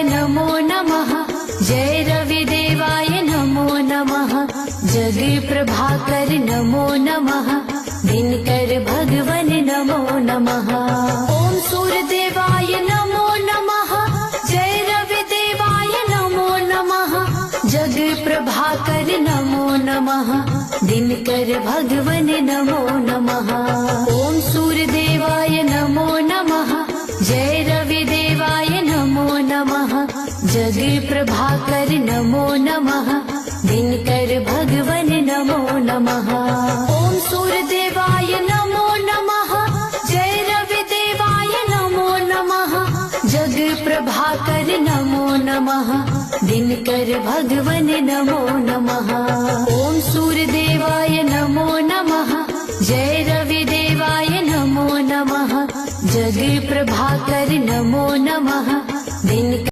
नमो नमः। जय रविदेवाय नमो नमः। जग प्रभाकर नमो नमः। दिनकर भगवन नमो नमः। ओम सूर्यदेवाय नमो नमः। जय रविदेवाय नमो नमः। जग प्रभाकर नमो नमः। दिनकर भगवन नमो नमः। ओम सूर्यदेवाय नमो नमः। जय रविदेवाय नमो नमः। जग प्रभाकर नमो नमः। दिनकर भगवन नमो नमः। ओम सूर्यदेवाय नमो नमः। जय रविदेवाय नमो नमः। जग प्रभाकर नमो नमः। दिनकर भगवन नमो नमः। ओम सूर्यदेवाय नमो नमः। जय रविदेवाय नमो नमः। जग प्रभाकर नमो नमः। दिन